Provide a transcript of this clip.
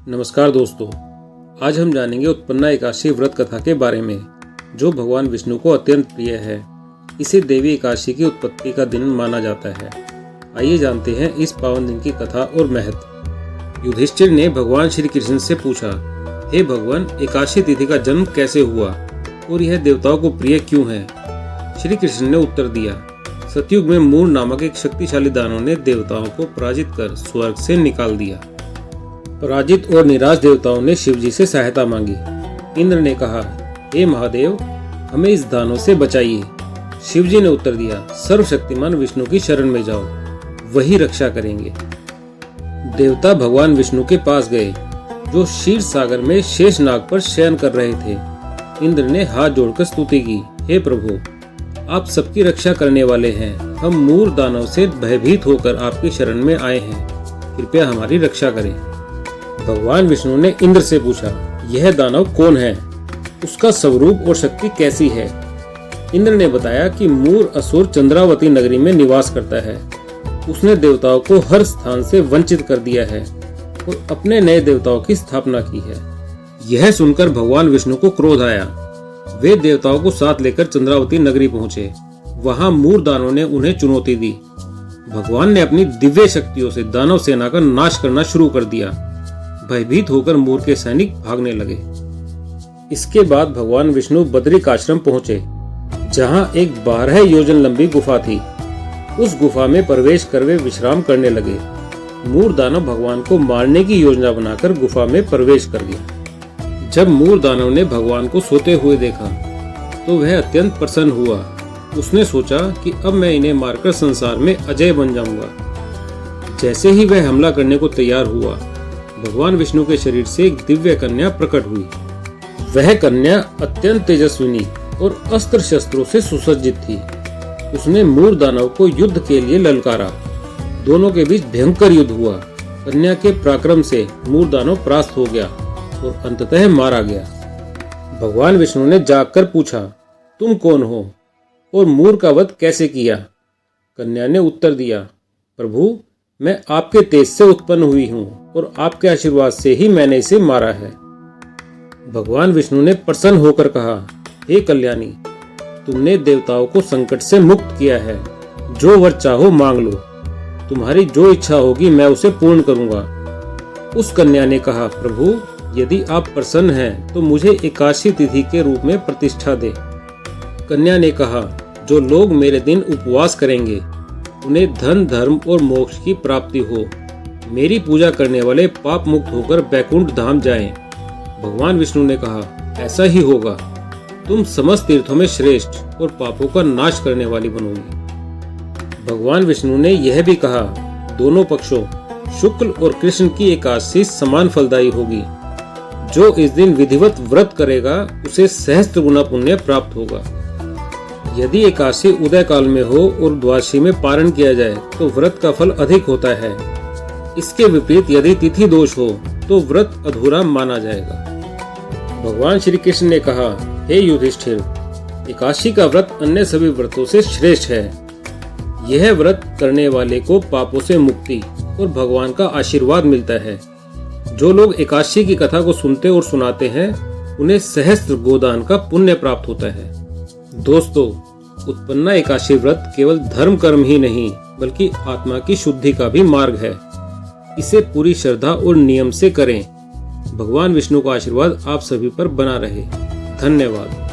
नमस्कार दोस्तों, आज हम जानेंगे उत्पन्ना एकादशी व्रत कथा के बारे में, जो भगवान विष्णु को अत्यंत प्रिय है। इसे देवी एकादशी की उत्पत्ति का दिन माना जाता है। आइए जानते हैं इस पावन दिन की कथा और महत्व। युधिष्ठिर ने भगवान श्री कृष्ण से पूछा, हे भगवान, एकादशी तिथि का जन्म कैसे हुआ और यह देवताओं को प्रिय क्यों है? श्री कृष्ण ने उत्तर दिया, सतयुग में मूर नामक एक शक्तिशाली दानव ने देवताओं को पराजित कर स्वर्ग से निकाल दिया। पराजित और निराश देवताओं ने शिवजी से सहायता मांगी। इंद्र ने कहा, हे महादेव, हमें इस दानव से बचाइए। शिवजी ने उत्तर दिया, सर्वशक्तिमान विष्णु की शरण में जाओ, वही रक्षा करेंगे। देवता भगवान विष्णु के पास गए, जो क्षीर सागर में शेषनाग पर शयन कर रहे थे। इंद्र ने हाथ जोड़कर स्तुति की, हे प्रभु, आप सबकी रक्षा करने वाले हैं। हम मूर दानव से भयभीत होकर आपकी शरण में आए हैं, कृपया हमारी रक्षा करें। भगवान विष्णु ने इंद्र से पूछा, यह दानव कौन है? उसका स्वरूप और शक्ति कैसी है? इंद्र ने बताया कि मूर असुर चंद्रावती नगरी में निवास करता है। उसने देवताओं को हर स्थान से वंचित कर दिया है और अपने नए देवताओं की स्थापना की है। यह सुनकर भगवान विष्णु को क्रोध आया। वे देवताओं को साथ लेकर चंद्रावती नगरी पहुंचे। वहां मूर दानव ने उन्हें चुनौती दी। भगवान ने अपनी दिव्य शक्तियों से दानव सेना का नाश करना शुरू कर दिया। भयभीत होकर मूर के सैनिक भागने लगे। इसके बाद भगवान विष्णु बद्रिक आश्रम पहुंचे, जहां एक 12 योजन लंबी गुफा थी। उस गुफा में प्रवेश कर वे विश्राम करने लगे। मूर दानव भगवान को मारने की योजना बनाकर गुफा में प्रवेश कर गया। जब मूर दानव ने भगवान को सोते हुए देखा तो वह अत्यंत प्रसन्न हुआ। उसने सोचा कि अब मैं इन्हें मारकर संसार में अजय बन जाऊंगा। जैसे ही वह हमला करने को तैयार हुआ, भगवान विष्णु के शरीर से एक दिव्य कन्या प्रकट हुई। वह कन्या अत्यंत तेजस्विनी और अस्त्र शस्त्रों से सुसज्जित थी। उसने मूर दानव को युद्ध के लिए ललकारा। दोनों के बीच भयंकर युद्ध हुआ। कन्या के पराक्रम से मूर दानव परास्त हो गया और अंततः मारा गया। भगवान विष्णु ने जागकर पूछा, तुम कौन हो और मूर का वध कैसे किया? कन्या ने उत्तर दिया, प्रभु, मैं आपके तेज से उत्पन्न हुई हूँ और आपके आशीर्वाद से ही मैंने इसे मारा है। भगवान विष्णु ने प्रसन्न होकर कहा, हे कल्याणी, तुमने देवताओं को संकट से मुक्त किया है। जो वर चाहो मांग लो, तुम्हारी जो इच्छा होगी मैं उसे पूर्ण करूंगा। उस कन्या ने कहा, प्रभु, यदि आप प्रसन्न हैं तो मुझे एकादशी तिथि के रूप में प्रतिष्ठा दे। कन्या ने कहा, जो लोग मेरे दिन उपवास करेंगे उन्हें धन, धर्म और मोक्ष की प्राप्ति हो। मेरी पूजा करने वाले पाप मुक्त होकर बैकुंठ धाम जाएं। भगवान विष्णु ने कहा, ऐसा ही होगा। तुम समस्त तीर्थों में श्रेष्ठ और पापों का नाश करने वाली बनोगी। भगवान विष्णु ने यह भी कहा, दोनों पक्षों शुक्ल और कृष्ण की एकादशी समान फलदायी होगी। जो इस दिन विधिवत व्रत करेगा उसे सहस्त्र गुना पुण्य प्राप्त होगा। यदि एकादशी उदय काल में हो और द्वादशी में पारण किया जाए तो व्रत का फल अधिक होता है। इसके विपरीत यदि तिथि दोष हो तो व्रत अधूरा माना जाएगा। भगवान श्री कृष्ण ने कहा, हे युधिष्ठिर, एकादशी का व्रत अन्य सभी व्रतों से श्रेष्ठ है। यह व्रत करने वाले को पापों से मुक्ति और भगवान का आशीर्वाद मिलता है। जो लोग एकादशी की कथा को सुनते और सुनाते हैं उन्हें सहस्त्र गोदान का पुण्य प्राप्त होता है। दोस्तों, उत्पन्ना एकादशी व्रत केवल धर्म कर्म ही नहीं बल्कि आत्मा की शुद्धि का भी मार्ग है। इसे पूरी श्रद्धा और नियम से करें। भगवान विष्णु का आशीर्वाद आप सभी पर बना रहे। धन्यवाद।